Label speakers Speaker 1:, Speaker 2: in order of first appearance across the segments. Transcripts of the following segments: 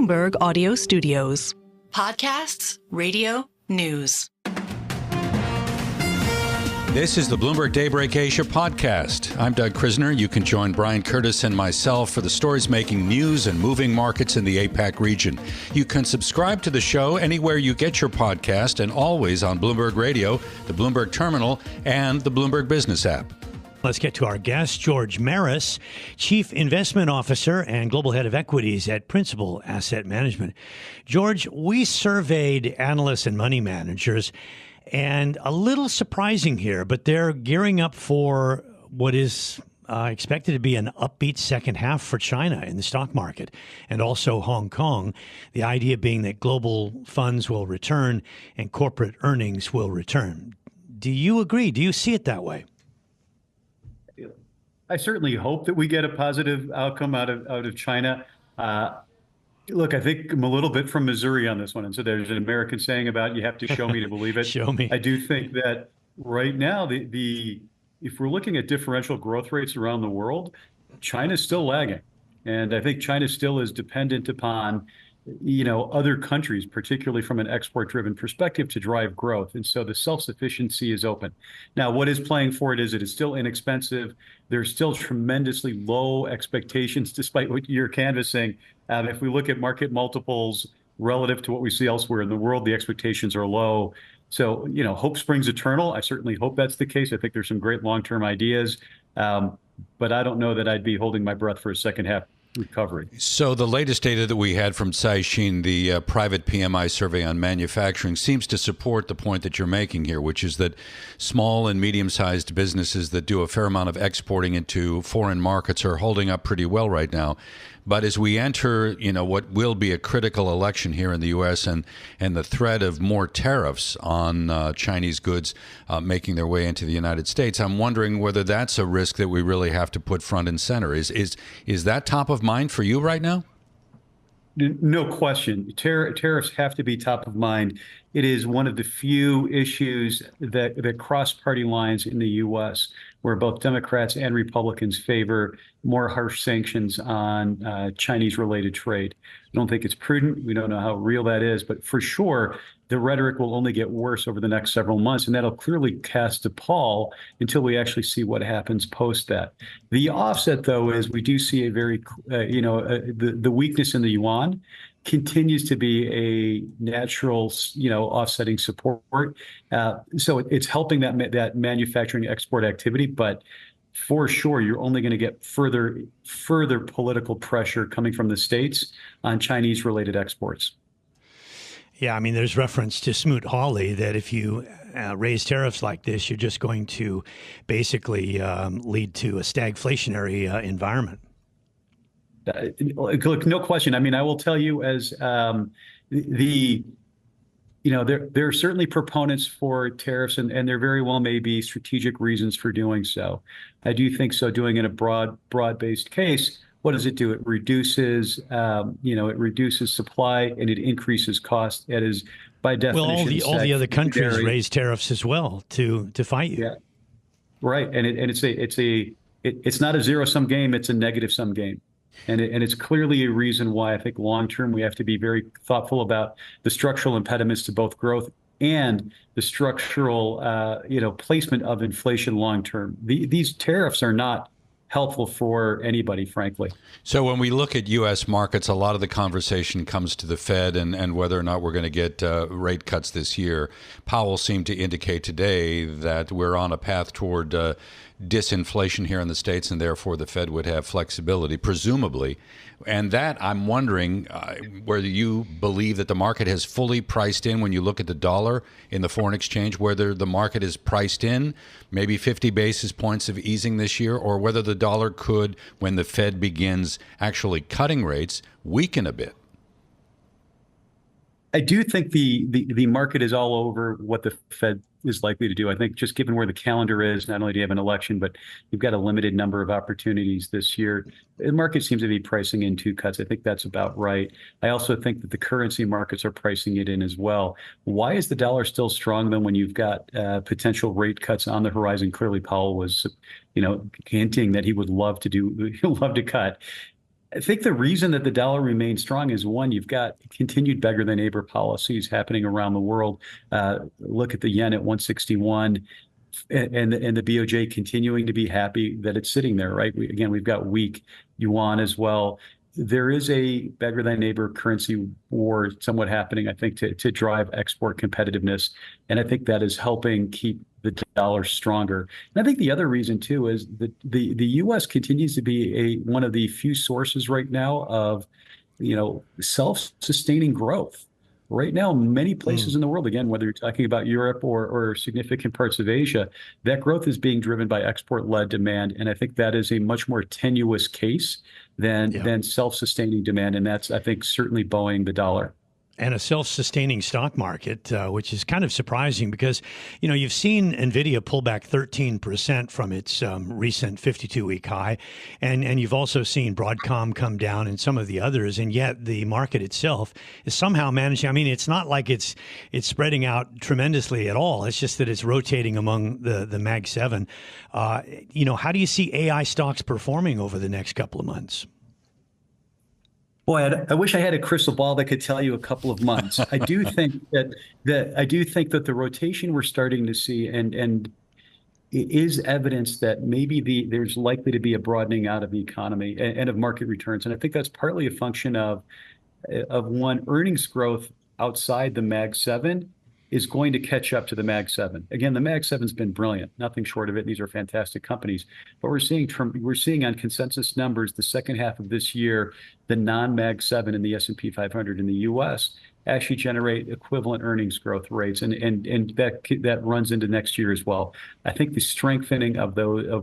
Speaker 1: Bloomberg Audio Studios. Podcasts, radio, news.
Speaker 2: This is the Bloomberg Daybreak Asia podcast. I'm Doug Krisner. You can join Brian Curtis and myself for the stories making news and moving markets in the APAC region. You can subscribe to the show anywhere you get your podcast and always on Bloomberg Radio, the Bloomberg Terminal, and the Bloomberg Business app.
Speaker 3: Let's get to our guest, George Maris, Chief Investment Officer and Global Head of Equities at Principal Asset Management. George, we surveyed analysts and money managers, and a little surprising here, but they're gearing up for what is expected to be an upbeat second half for China in the stock market and also Hong Kong. The idea being that global funds will return and corporate earnings will return. Do you agree? Do you see it that way?
Speaker 4: I certainly hope that we get a positive outcome out of China. Look, I think I'm a little bit from Missouri on this one. And so there's an American saying about you have to show me to believe it.
Speaker 3: Show me.
Speaker 4: I do think that right now, if we're looking at differential growth rates around the world, China's still lagging. And I think China still is dependent upon, other countries, particularly from an export-driven perspective, to drive growth. And so the self-sufficiency is open. Now, what is playing for it is it is still inexpensive. There's still tremendously low expectations, despite what you're canvassing. If we look at market multiples relative to what we see elsewhere in the world, the expectations are low. So, hope springs eternal. I certainly hope that's the case. I think there's some great long-term ideas. But I don't know that I'd be holding my breath for a second half recovery.
Speaker 2: So the latest data that we had from Caixin, the private PMI survey on manufacturing, seems to support the point that you're making here, which is that small and medium-sized businesses that do a fair amount of exporting into foreign markets are holding up pretty well right now. But as we enter, what will be a critical election here in the U.S. and the threat of more tariffs on Chinese goods making their way into the United States, I'm wondering whether that's a risk that we really have to put front and center. Is that top of mind for you right now?
Speaker 4: No question. Tariffs have to be top of mind. It is one of the few issues that cross party lines in the U.S. where both Democrats and Republicans favor more harsh sanctions on Chinese-related trade. I don't think it's prudent. We don't know how real that is, but for sure, the rhetoric will only get worse over the next several months, and that'll clearly cast a pall until we actually see what happens post that. The offset, though, is we do see a very, the weakness in the yuan continues to be a natural, offsetting support. So it's helping that manufacturing export activity, but for sure, you're only going to get further political pressure coming from the states on Chinese-related exports.
Speaker 3: Yeah, I mean, there's reference to Smoot-Hawley that if you raise tariffs like this, you're just going to basically lead to a stagflationary environment.
Speaker 4: Look, no question. I mean, I will tell you as there are certainly proponents for tariffs, and there very well may be strategic reasons for doing so. I do think so. Doing in a broad-based case, what does it do? It reduces, supply and it increases cost. That is, by definition,
Speaker 3: well, all the other countries raise tariffs as well to fight you.
Speaker 4: Yeah, right. And it's not a zero-sum game. It's a negative-sum game. And it's clearly a reason why I think long-term we have to be very thoughtful about the structural impediments to both growth and the structural, placement of inflation long-term. These tariffs are not helpful for anybody, frankly.
Speaker 2: So when we look at U.S. markets, a lot of the conversation comes to the Fed and whether or not we're going to get rate cuts this year. Powell seemed to indicate today that we're on a path toward disinflation here in the States, and therefore the Fed would have flexibility, presumably. And that, I'm wondering whether you believe that the market has fully priced in, when you look at the dollar in the foreign exchange, whether the market is priced in maybe 50 basis points of easing this year, or whether the dollar could, when the Fed begins actually cutting rates, weaken a bit.
Speaker 4: I do think the market is all over what the Fed is likely to do. I think just given where the calendar is, not only do you have an election, but you've got a limited number of opportunities this year. The market seems to be pricing in 2 cuts. I think that's about right. I also think that the currency markets are pricing it in as well. Why is the dollar still strong then when you've got potential rate cuts on the horizon? Clearly, Powell was, hinting that he would love to cut. I think the reason that the dollar remains strong is, one, you've got continued beggar than neighbor policies happening around the world. Look at the yen at 161, and the BOJ continuing to be happy that it's sitting there, right? We've got weak yuan as well. There is a beggar than neighbor currency war somewhat happening, I think, to drive export competitiveness, and I think that is helping keep the dollar stronger. And I think the other reason too is that the U.S. continues to be one of the few sources right now of, self-sustaining growth. Right now, many places in the world, again, whether you're talking about Europe or significant parts of Asia, that growth is being driven by export-led demand, and I think that is a much more tenuous case than self-sustaining demand, and that's, I think, certainly buoying the dollar.
Speaker 3: And a self-sustaining stock market, which is kind of surprising because, you've seen NVIDIA pull back 13% from its recent 52-week high. And you've also seen Broadcom come down and some of the others. And yet the market itself is somehow managing. I mean, it's not like it's spreading out tremendously at all. It's just that it's rotating among the Mag 7. How do you see AI stocks performing over the next couple of months?
Speaker 4: Boy, I wish I had a crystal ball that could tell you a couple of months. I do think that the rotation we're starting to see and it is evidence that maybe there's likely to be a broadening out of the economy and of market returns, and I think that's partly a function of one, earnings growth outside the Mag 7 is going to catch up to the Mag 7. Again, the Mag 7's been brilliant, nothing short of it. These are fantastic companies. But we're seeing on consensus numbers the second half of this year, the non-Mag 7 in the S&P 500 in the U.S. actually generate equivalent earnings growth rates, and that runs into next year as well. I think the strengthening of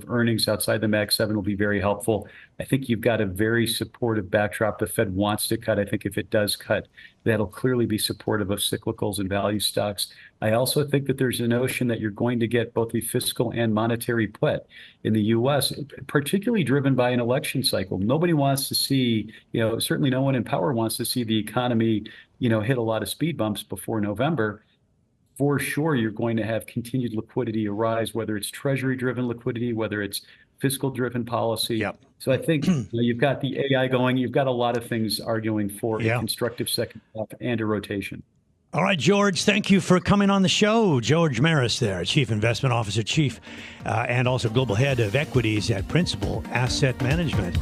Speaker 4: earnings outside the Mag 7 will be very helpful. I think you've got a very supportive backdrop. The Fed wants to cut. I think if it does cut, that'll clearly be supportive of cyclicals and value stocks. I also think that there's a notion that you're going to get both a fiscal and monetary put in the U.S., particularly driven by an election cycle. Nobody wants to see, certainly no one in power wants to see the economy, hit a lot of speed bumps before November. For sure, you're going to have continued liquidity arise, whether it's treasury-driven liquidity, whether it's fiscal-driven policy.
Speaker 3: Yep.
Speaker 4: So I think you've got the AI going. You've got a lot of things arguing for a constructive second half and a rotation.
Speaker 3: All right, George, thank you for coming on the show. George Maris there, Chief Investment Officer, and also Global Head of Equities at Principal Asset Management.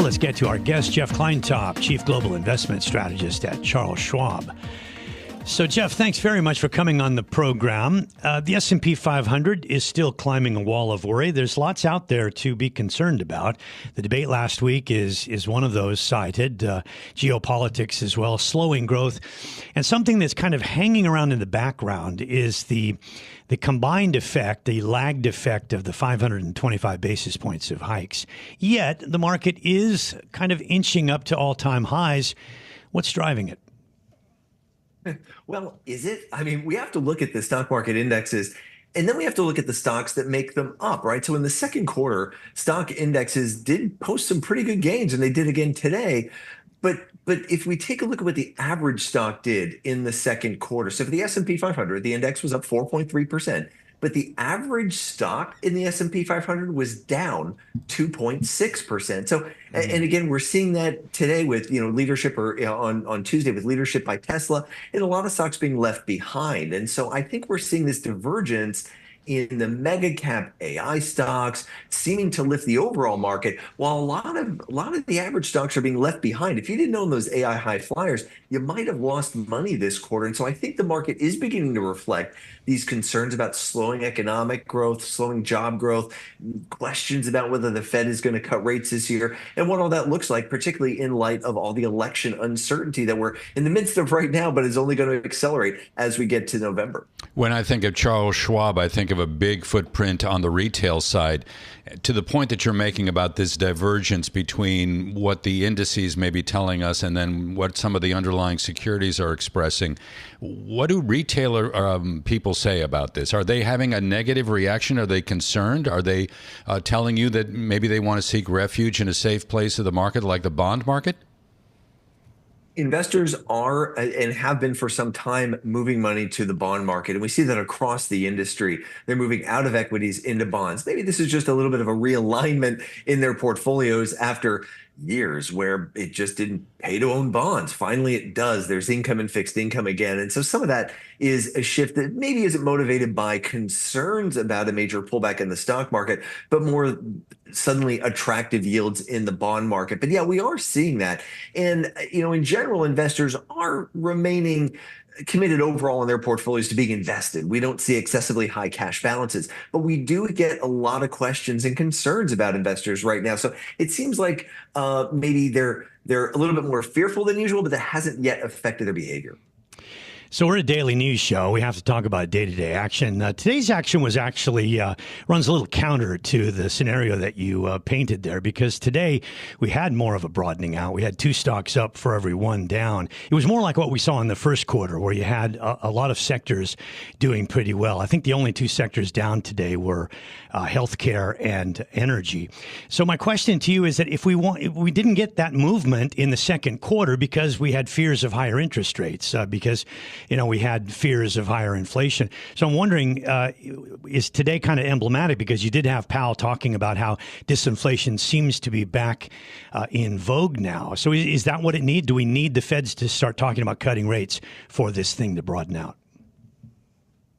Speaker 3: Let's get to our guest, Jeff Kleintop, Chief Global Investment Strategist at Charles Schwab. So, Jeff, thanks very much for coming on the program. The S&P 500 is still climbing a wall of worry. There's lots out there to be concerned about. The debate last week is one of those cited. Geopolitics as well, slowing growth. And something that's kind of hanging around in the background is the combined effect, the lagged effect of the 525 basis points of hikes. Yet, the market is kind of inching up to all-time highs. What's driving it?
Speaker 5: Well, is it? I mean, we have to look at the stock market indexes, and then we have to look at the stocks that make them up, right? So in the second quarter, stock indexes did post some pretty good gains, and they did again today. But if we take a look at what the average stock did in the second quarter, so for the S&P 500, the index was up 4.3%. But the average stock in the S&P 500 was down 2.6%. So, and again, we're seeing that today with, leadership, or on Tuesday with leadership by Tesla, and a lot of stocks being left behind. And so I think we're seeing this divergence in the mega cap AI stocks seeming to lift the overall market, while a lot of the average stocks are being left behind. If you didn't own those AI high flyers, you might have lost money this quarter. And so I think the market is beginning to reflect these concerns about slowing economic growth, slowing job growth, questions about whether the Fed is going to cut rates this year, and what all that looks like, particularly in light of all the election uncertainty that we're in the midst of right now, but is only going to accelerate as we get to November.
Speaker 2: When I think of Charles Schwab, I think of a big footprint on the retail side. To the point that you're making about this divergence between what the indices may be telling us and then what some of the underlying securities are expressing, what do retailer people say about this? Are they having a negative reaction? Are they concerned? Are they telling you that maybe they want to seek refuge in a safe place of the market like the bond market?
Speaker 5: Investors are and have been for some time moving money to the bond market. And we see that across the industry. They're moving out of equities into bonds. Maybe this is just a little bit of a realignment in their portfolios after years where it just didn't pay to own bonds. Finally, it does. There's income and fixed income again. And so some of that is a shift that maybe isn't motivated by concerns about a major pullback in the stock market, but more suddenly attractive yields in the bond market. But yeah, we are seeing that. And, in general, investors are remaining committed overall in their portfolios to being invested. We don't see excessively high cash balances, but we do get a lot of questions and concerns about investors right now. So it seems like maybe they're a little bit more fearful than usual, but that hasn't yet affected their behavior.
Speaker 3: So we're a daily news show. We have to talk about day-to-day action. Today's action was actually runs a little counter to the scenario that you painted there, because today we had more of a broadening out. We had two stocks up for every one down. It was more like what we saw in the first quarter, where you had a lot of sectors doing pretty well. I think the only two sectors down today were healthcare and energy. So my question to you is that if we didn't get that movement in the second quarter because we had fears of higher interest rates, because we had fears of higher inflation. So I'm wondering, is today kind of emblematic, because you did have Powell talking about how disinflation seems to be back in vogue now. So is that what it needs? Do we need the Feds to start talking about cutting rates for this thing to broaden out?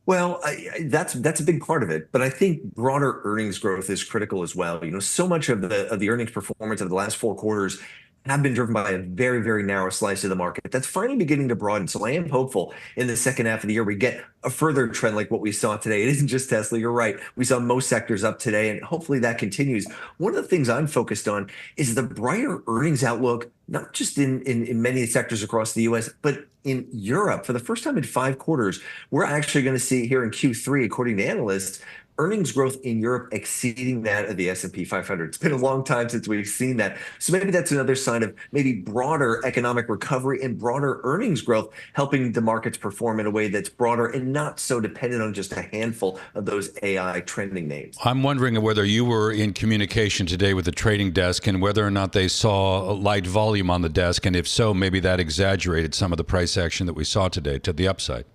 Speaker 5: Well, that's a big part of it, but I think broader earnings growth is critical as well. So much of the earnings performance of the last 4 quarters have been driven by a very, very narrow slice of the market that's finally beginning to broaden. So I am hopeful in the second half of the year we get a further trend like what we saw today. It isn't just Tesla. You're right. We saw most sectors up today, and hopefully that continues. One of the things I'm focused on is the brighter earnings outlook, not just in many sectors across the U.S., but in Europe. For the first time in 5 quarters, we're actually going to see here in Q3, according to analysts, earnings growth in Europe exceeding that of the S&P 500. It's been a long time since we've seen that. So maybe that's another sign of maybe broader economic recovery and broader earnings growth, helping the markets perform in a way that's broader and not so dependent on just a handful of those AI trending names.
Speaker 2: I'm wondering whether you were in communication today with the trading desk and whether or not they saw a light volume on the desk. And if so, maybe that exaggerated some of the price action that we saw today to the upside.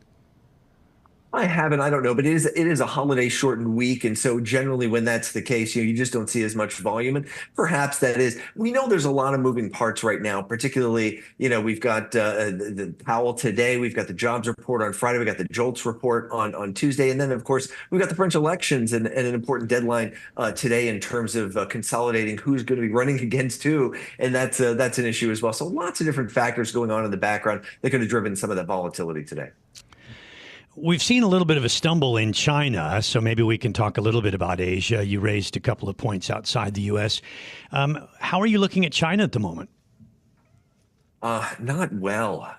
Speaker 5: I haven't. I don't know, but it is a holiday shortened week, and so generally when that's the case, you just don't see as much volume. And perhaps that is. We know there's a lot of moving parts right now. Particularly, we've got the Powell today, we've got the jobs report on Friday, we got the JOLTS report on Tuesday, and then of course we've got the French elections and an important deadline today in terms of consolidating who's going to be running against who, and that's an issue as well. So lots of different factors going on in the background that could have driven some of that volatility today.
Speaker 3: We've seen a little bit of a stumble in China, so maybe we can talk a little bit about Asia. You raised a couple of points outside the U.S. How are you looking at China at the moment?
Speaker 5: Not well.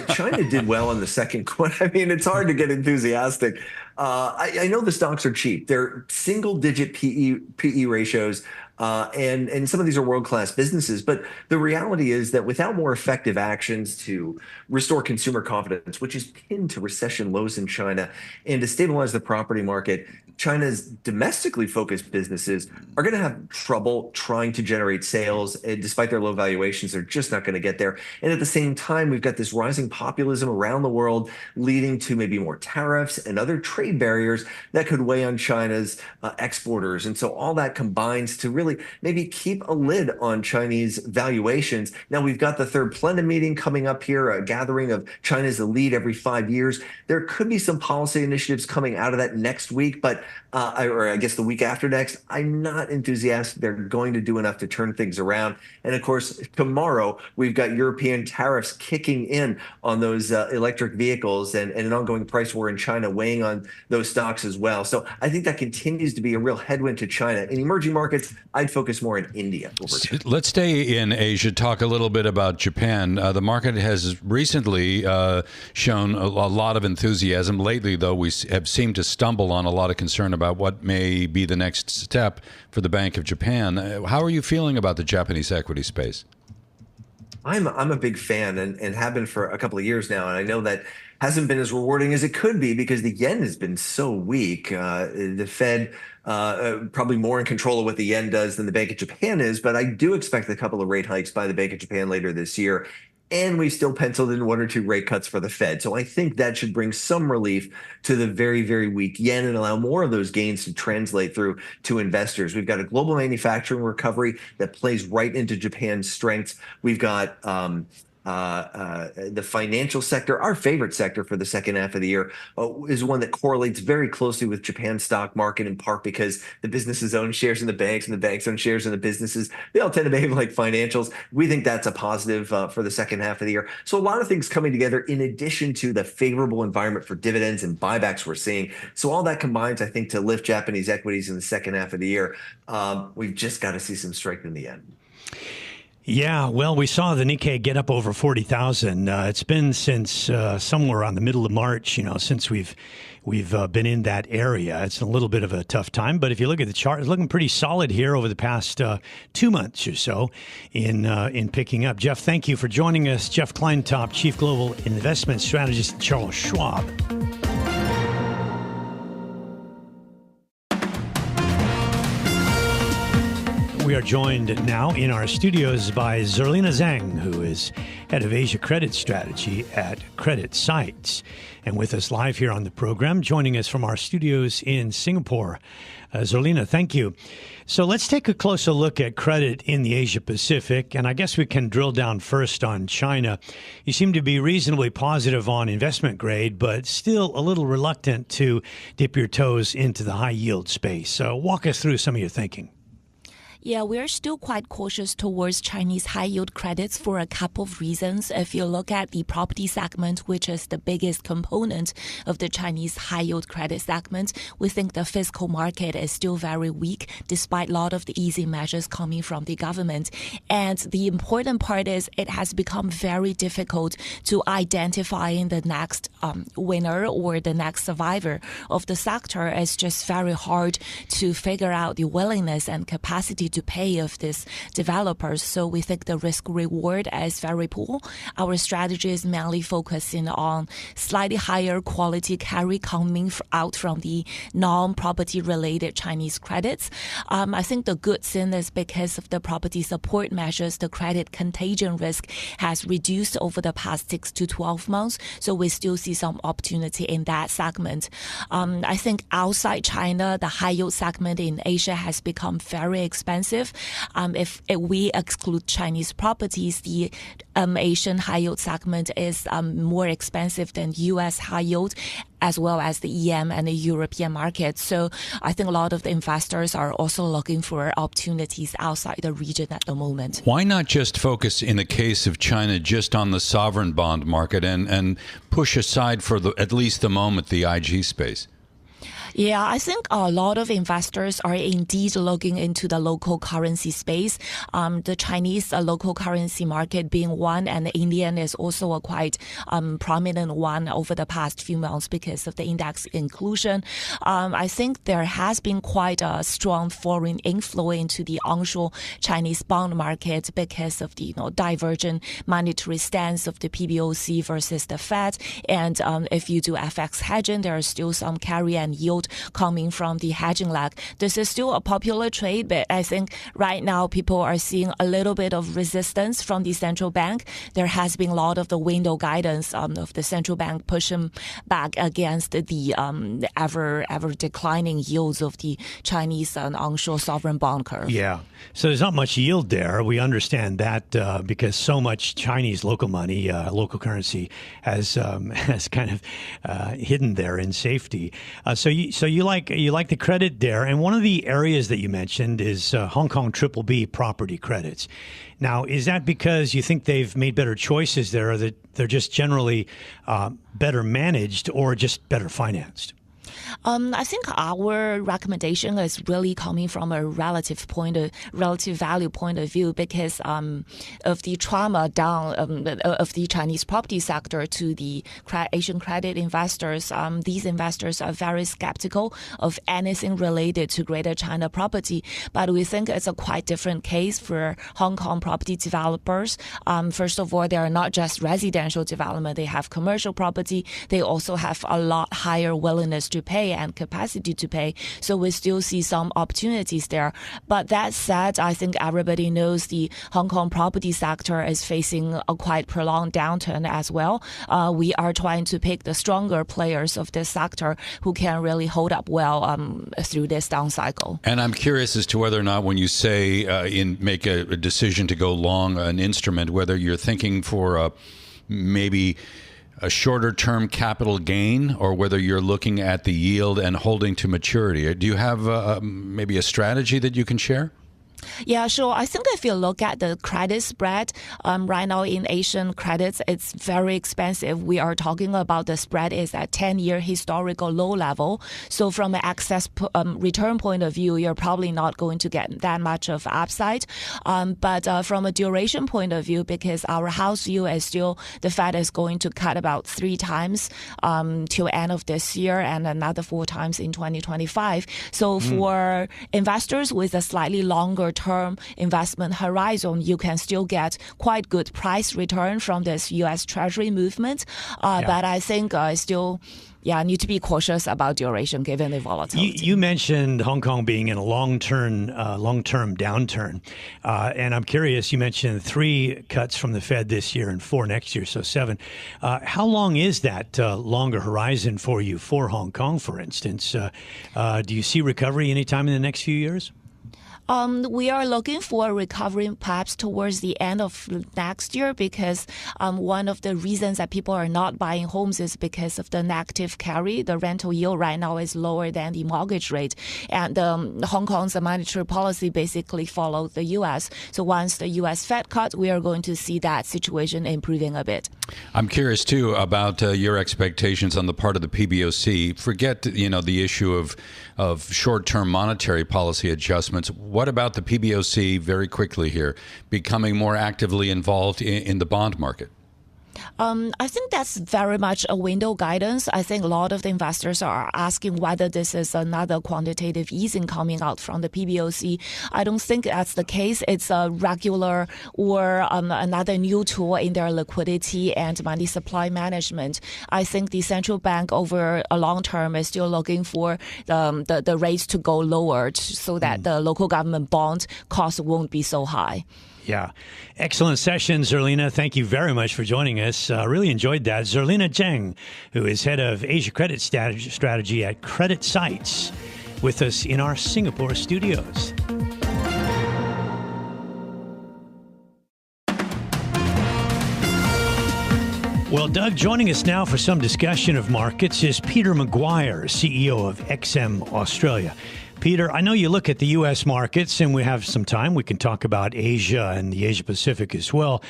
Speaker 5: China did well in the second quarter. I mean, it's hard to get enthusiastic. I know the stocks are cheap. They're single-digit PE ratios. And some of these are world-class businesses. But the reality is that without more effective actions to restore consumer confidence, which is pinned to recession lows in China, and to stabilize the property market, China's domestically focused businesses are going to have trouble trying to generate sales. And despite their low valuations, they're just not going to get there. And at the same time, we've got this rising populism around the world, leading to maybe more tariffs and other trade barriers that could weigh on China's exporters. And so all that combines to really maybe keep a lid on Chinese valuations. Now, we've got the third plenum meeting coming up here, a gathering of China's elite every 5 years. There could be some policy initiatives coming out of that next week, but or I guess the week after next. I'm not enthusiastic they're going to do enough to turn things around. And of course, tomorrow we've got European tariffs kicking in on those electric vehicles and an ongoing price war in China weighing on those stocks as well. So I think that continues to be a real headwind to China. In emerging markets, I'd focus more in India over China.
Speaker 2: Let's stay in Asia, talk a little bit about Japan. The market has recently shown a lot of enthusiasm. Lately, though, we have seemed to stumble on a lot of concern about what may be the next step for the Bank of Japan. How are you feeling about the Japanese equity space?
Speaker 5: I'm a big fan and have been for a couple of years now. And I know that hasn't been as rewarding as it could be because the yen has been so weak. The Fed probably more in control of what the yen does than the Bank of Japan is. But I do expect a couple of rate hikes by the Bank of Japan later this year. And we still penciled in 1 or 2 rate cuts for the Fed. So I think that should bring some relief to the very, very weak yen and allow more of those gains to translate through to investors. We've got a global manufacturing recovery that plays right into Japan's strengths. We've got the financial sector, our favorite sector for the second half of the year, is one that correlates very closely with Japan's stock market, in part because the businesses own shares in the banks and the banks own shares in the businesses. They all tend to behave like financials. We think that's a positive for the second half of the year. So a lot of things coming together in addition to the favorable environment for dividends and buybacks we're seeing. So all that combines, I think, to lift Japanese equities in the second half of the year. We've just got to see some strength in the end.
Speaker 3: Yeah, well, we saw the Nikkei get up over 40,000. It's been since somewhere around the middle of March, since we've been in that area. It's a little bit of a tough time, but if you look at the chart, it's looking pretty solid here over the past 2 months or so in picking up. Jeff, thank you for joining us. Jeff Kleintop, Chief Global Investment Strategist at Charles Schwab. We are joined now in our studios by Zerlina Zang, who is head of Asia Credit Strategy at CreditSights, and with us live here on the program, joining us from our studios in Singapore. Zerlina, thank you. So let's take a closer look at credit in the Asia Pacific, and I guess we can drill down first on China. You seem to be reasonably positive on investment grade, but still a little reluctant to dip your toes into the high yield space. So walk us through some of your thinking.
Speaker 6: Yeah, we're still quite cautious towards Chinese high-yield credits for a couple of reasons. If you look at the property segment, which is the biggest component of the Chinese high-yield credit segment, we think the fiscal market is still very weak, despite a lot of the easy measures coming from the government. And the important part is it has become very difficult to identify the next winner or the next survivor of the sector. It's just very hard to figure out the willingness and capacity to pay of these developers. So we think the risk reward is very poor. Our strategy is mainly focusing on slightly higher quality carry coming out from the non-property related Chinese credits. I think the good thing is because of the property support measures, the credit contagion risk has reduced over the past 6 to 12 months. So we still see some opportunity in that segment. I think outside China, the high yield segment in Asia has become very expensive. If we exclude Chinese properties, the Asian high yield segment is more expensive than U.S. high yield, as well as the EM and the European market. So I think a lot of the investors are also looking for opportunities outside the region at the moment.
Speaker 2: Why not just focus, in the case of China, just on the sovereign bond market and push aside for at least the moment the IG space?
Speaker 6: Yeah, I think a lot of investors are indeed looking into the local currency space. The Chinese local currency market being one, and the Indian is also a quite prominent one over the past few months because of the index inclusion. I think there has been quite a strong foreign inflow into the onshore Chinese bond market because of the divergent monetary stance of the PBOC versus the Fed. And if you do FX hedging, there are still some carry and yield coming from the hedging lag. This is still a popular trade, but I think right now people are seeing a little bit of resistance from the central bank. There has been a lot of the window guidance of the central bank pushing back against the ever declining yields of the Chinese onshore sovereign bond curve.
Speaker 3: Yeah, so there's not much yield there. We understand that because so much Chinese local money, local currency, has kind of hidden there in safety. So you like the credit there, and one of the areas that you mentioned is Hong Kong BBB property credits. Now, is that because you think they've made better choices there, or that they're just generally better managed, or just better financed?
Speaker 6: I think our recommendation is really coming from a relative value point of view because of the trauma down of the Chinese property sector to the Asian credit investors. These investors are very skeptical of anything related to Greater China property, but we think it's a quite different case for Hong Kong property developers. First of all, they are not just residential development; they have commercial property. They also have a lot higher willingness to to pay and capacity to pay. So we still see some opportunities there. But that said, I think everybody knows the Hong Kong property sector is facing a quite prolonged downturn as well. We are trying to pick the stronger players of this sector who can really hold up well through this down cycle.
Speaker 2: And I'm curious as to whether or not when you say make a decision to go long an instrument, whether you're thinking for maybe a shorter term capital gain or whether you're looking at the yield and holding to maturity. Do you have maybe a strategy that you can share?
Speaker 6: Yeah, sure. I think if you look at the credit spread, right now in Asian credits, it's very expensive. We are talking about the spread is at 10-year historical low level. So from an excess return point of view, you're probably not going to get that much of upside. But from a duration point of view, because our house view is still the Fed is going to cut about 3 times till end of this year and another 4 times in 2025. So for investors with a slightly longer term investment horizon, you can still get quite good price return from this U.S. Treasury movement. But I think still need to be cautious about duration given the volatility.
Speaker 3: You mentioned Hong Kong being in a long-term downturn. And I'm curious, you mentioned 3 cuts from the Fed this year and 4 next year, so 7. How long is that longer horizon for you for Hong Kong, for instance? Do you see recovery anytime in the next few years?
Speaker 6: We are looking for a recovery perhaps towards the end of next year because one of the reasons that people are not buying homes is because of the negative carry. The rental yield right now is lower than the mortgage rate. And Hong Kong's monetary policy basically followed the U.S. So once the U.S. Fed cut, we are going to see that situation improving a bit.
Speaker 2: I'm curious, too, about your expectations on the part of the PBOC. Forget, the issue of short-term monetary policy adjustments. What about the PBOC, very quickly here, becoming more actively involved in the bond market?
Speaker 6: I think that's very much a window guidance. I think a lot of the investors are asking whether this is another quantitative easing coming out from the PBOC. I don't think that's the case. It's a regular or another new tool in their liquidity and money supply management. I think the central bank over a long term is still looking for the rates to go lower so that the local government bond cost won't be so high.
Speaker 3: Yeah. Excellent session, Zerlina. Thank you very much for joining us. Really enjoyed that. Zerlina Zang, who is head of Asia Credit Strategy at CreditSights, with us in our Singapore studios. Well, Doug, joining us now for some discussion of markets is Peter McGuire, CEO of XM Australia. Peter, I know you look at the U.S. markets, and we have some time. We can talk about Asia and the Asia Pacific as well.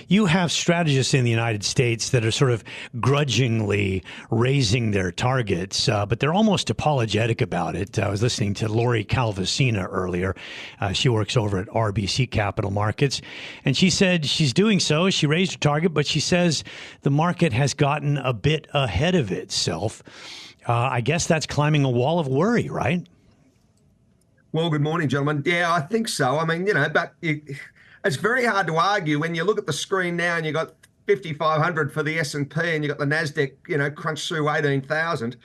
Speaker 3: You have strategists in the United States that are sort of grudgingly raising their targets, but they're almost apologetic about it. I was listening to Lori Calvasina earlier. She works over at RBC Capital Markets, and she said she's doing so. She raised her target, but she says the market has gotten a bit ahead of itself. I guess that's climbing a wall of worry, right?
Speaker 7: Well, good morning, gentlemen. Yeah, I think so. I mean, but it's very hard to argue when you look at the screen now and you got 5,500 for the S&P and you got the NASDAQ, crunched through 18,000.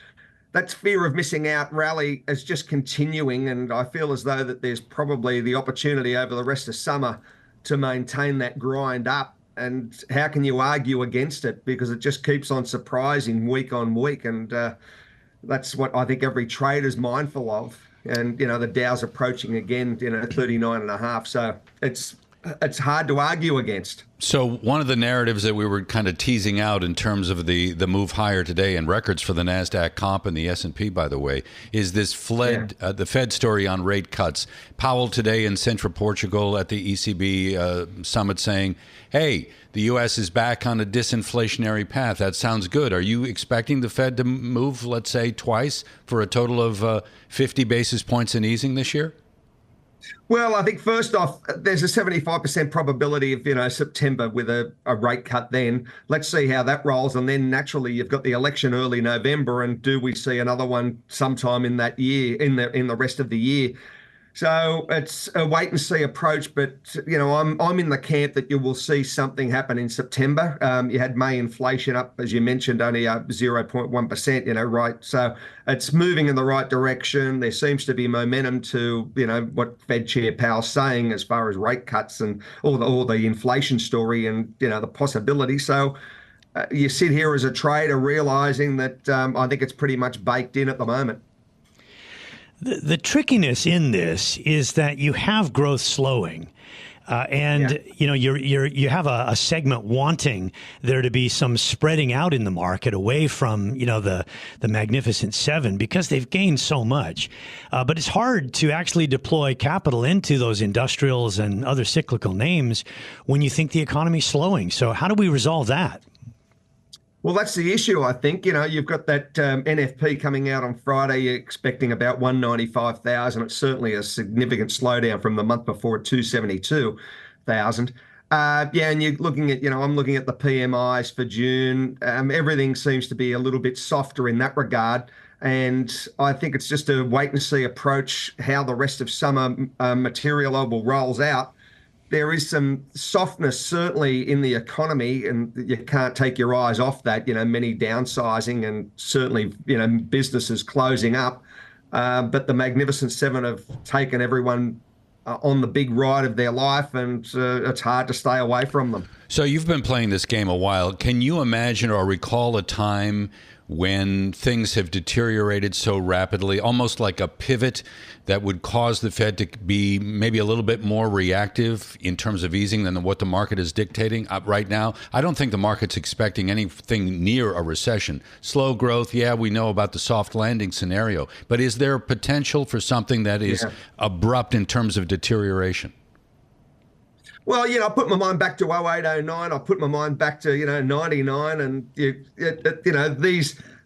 Speaker 7: That fear of missing out rally is just continuing, and I feel as though that there's probably the opportunity over the rest of summer to maintain that grind up. And how can you argue against it? Because it just keeps on surprising week on week, and that's what I think every trader's mindful of. And, the Dow's approaching again, 39.5. So it's hard to argue against.
Speaker 2: So one of the narratives that we were kind of teasing out in terms of the move higher today and records for the NASDAQ comp and the S&P, by the way, is this the Fed story on rate cuts. Powell today in central Portugal at the ECB summit saying, hey, the U.S. is back on a disinflationary path. That sounds good. Are you expecting the Fed to move, let's say, twice for a total of 50 basis points in easing this year?
Speaker 7: Well, I think first off, there's a 75% probability of, September with a rate cut then. Let's see how that rolls. And then naturally you've got the election early November. And do we see another one sometime in that year, in the rest of the year? So it's a wait and see approach, but I'm in the camp that you will see something happen in September. You had May inflation up, as you mentioned, only up 0.1%. Right? So it's moving in the right direction. There seems to be momentum to what Fed Chair Powell's saying as far as rate cuts and all the inflation story and the possibility. So you sit here as a trader realizing that I think it's pretty much baked in at the moment.
Speaker 3: The trickiness in this is that you have growth slowing, you have a segment wanting there to be some spreading out in the market away from the Magnificent Seven because they've gained so much. But it's hard to actually deploy capital into those industrials and other cyclical names when you think the economy's slowing. So how do we resolve that?
Speaker 7: Well, that's the issue, I think. You've got that NFP coming out on Friday. You're expecting about 195,000. It's certainly a significant slowdown from the month before at 272,000. And you're looking at, I'm looking at the PMIs for June. Everything seems to be a little bit softer in that regard. And I think it's just a wait and see approach how the rest of summer material rolls out. There is some softness certainly in the economy, and you can't take your eyes off that. Many downsizing and certainly businesses closing up. But the Magnificent Seven have taken everyone on the big ride of their life, and it's hard to stay away from them.
Speaker 2: So you've been playing this game a while. Can you imagine or recall a time when things have deteriorated so rapidly, almost like a pivot that would cause the Fed to be maybe a little bit more reactive in terms of easing than what the market is dictating right now? I don't think the market's expecting anything near a recession. Slow growth, yeah, we know about the soft landing scenario, but is there potential for something that is abrupt in terms of deterioration?
Speaker 7: Well, I put my mind back to 08, 09. I put my mind back to, 99. And,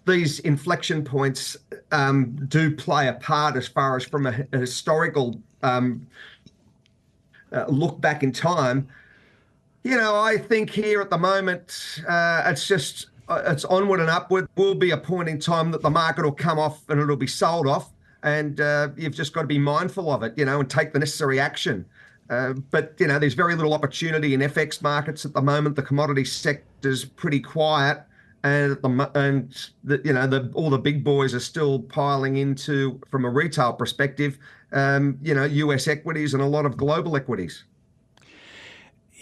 Speaker 7: these inflection points do play a part as far as from a historical look back in time. I think here at the moment, it's onward and upward. Will be a point in time that the market will come off and it'll be sold off. And you've just got to be mindful of it, and take the necessary action. But there's very little opportunity in FX markets at the moment. The commodity sector's pretty quiet, and all the big boys are still piling into, from a retail perspective, U.S. equities and a lot of global equities.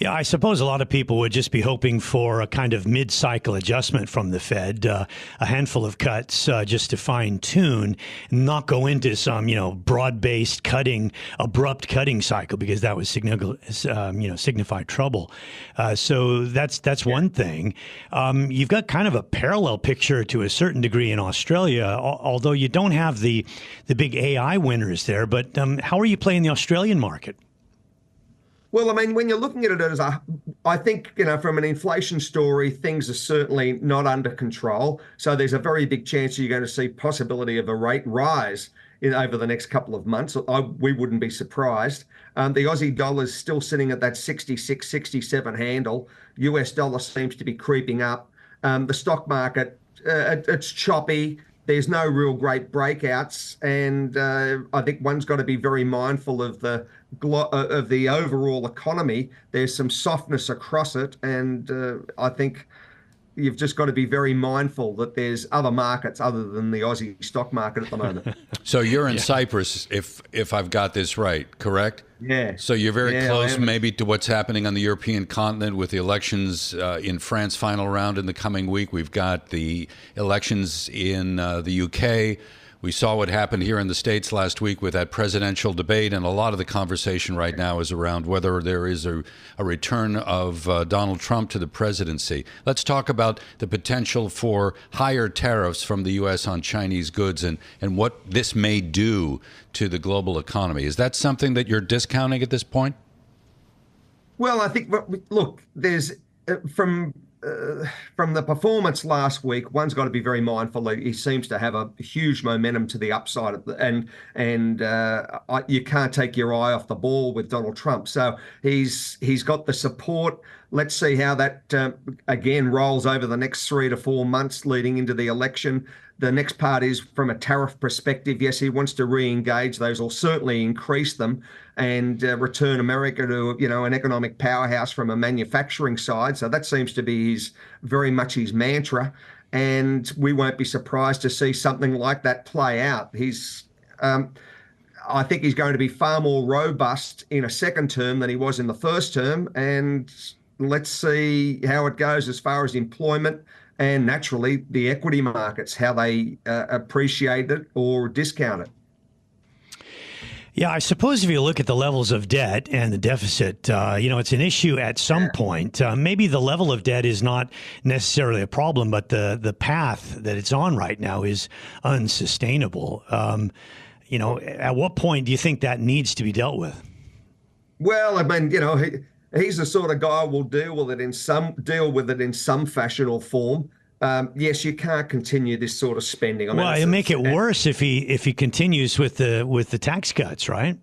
Speaker 3: Yeah, I suppose a lot of people would just be hoping for a kind of mid-cycle adjustment from the Fed, a handful of cuts just to fine-tune, not go into some, broad-based abrupt cutting cycle, because that would signify trouble. So that's one thing. You've got kind of a parallel picture to a certain degree in Australia, although you don't have the big AI winners there. But how are you playing the Australian market?
Speaker 7: Well, when you're looking at it I think, from an inflation story, things are certainly not under control. So there's a very big chance you're going to see possibility of a rate rise over the next couple of months. We wouldn't be surprised. The Aussie dollar's still sitting at that 66, 67 handle. US dollar seems to be creeping up. The stock market, it's choppy. There's no real great breakouts, and I think one's got to be very mindful of the overall economy. There's some softness across it, and I think you've just got to be very mindful that there's other markets other than the Aussie stock market at the moment.
Speaker 2: So you're in Cyprus, if I've got this right, correct?
Speaker 7: Yeah.
Speaker 2: So you're very close maybe to what's happening on the European continent with the elections in France final round in the coming week. We've got the elections in the UK. We saw what happened here in the States last week with that presidential debate, and a lot of the conversation right now is around whether there is a return of Donald Trump to the presidency. Let's talk about the potential for higher tariffs from the U.S. on Chinese goods and what this may do to the global economy. Is that something that you're discounting at this point?
Speaker 7: Well, I think, look, there's from the performance last week, one's got to be very mindful that he seems to have a huge momentum to the upside, and you can't take your eye off the ball with Donald Trump. So he's got the support let's see how that, again, rolls over the next 3 to 4 months leading into the election. The next part is from a tariff perspective. Yes, he wants to re-engage those, or certainly increase them, and return America to, an economic powerhouse from a manufacturing side. So that seems to be very much his mantra. And we won't be surprised to see something like that play out. I think he's going to be far more robust in a second term than he was in the first term. And let's see how it goes as far as employment and naturally the equity markets, how they appreciate it or discount it.
Speaker 3: Yeah, I suppose if you look at the levels of debt and the deficit, it's an issue at some point. Maybe the level of debt is not necessarily a problem, but the path that it's on right now is unsustainable. At what point do you think that needs to be dealt with?
Speaker 7: Well, I mean, he's the sort of guy who will deal with it in some fashion or form. Yes, you can't continue this sort of spending.
Speaker 3: Well, it'll make it worse if he continues with the tax cuts, right?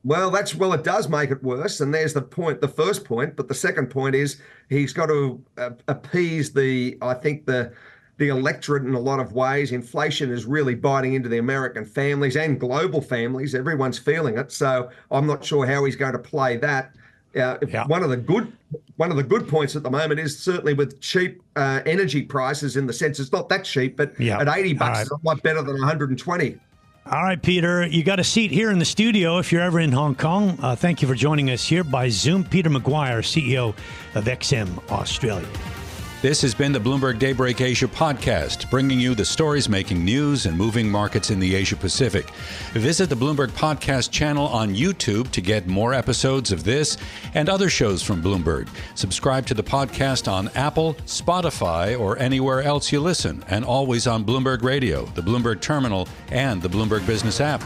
Speaker 7: Well, it does make it worse, and there's the first point. But the second point is he's got to appease the electorate in a lot of ways. Inflation is really biting into the American families and global families. Everyone's feeling it. So I'm not sure how he's going to play that. One of the good points at the moment is certainly with cheap energy prices, in the sense it's not that cheap, but at $80 right. It's a lot better than 120.
Speaker 3: All right, Peter, you got a seat here in the studio if you're ever in Hong Kong. Thank you for joining us here by Zoom. Peter McGuire, CEO of XM Australia.
Speaker 2: This has been the Bloomberg Daybreak Asia podcast, bringing you the stories making news and moving markets in the Asia Pacific. Visit the Bloomberg Podcast channel on YouTube to get more episodes of this and other shows from Bloomberg. Subscribe to the podcast on Apple, Spotify, or anywhere else you listen, and always on Bloomberg Radio, the Bloomberg Terminal, and the Bloomberg Business app.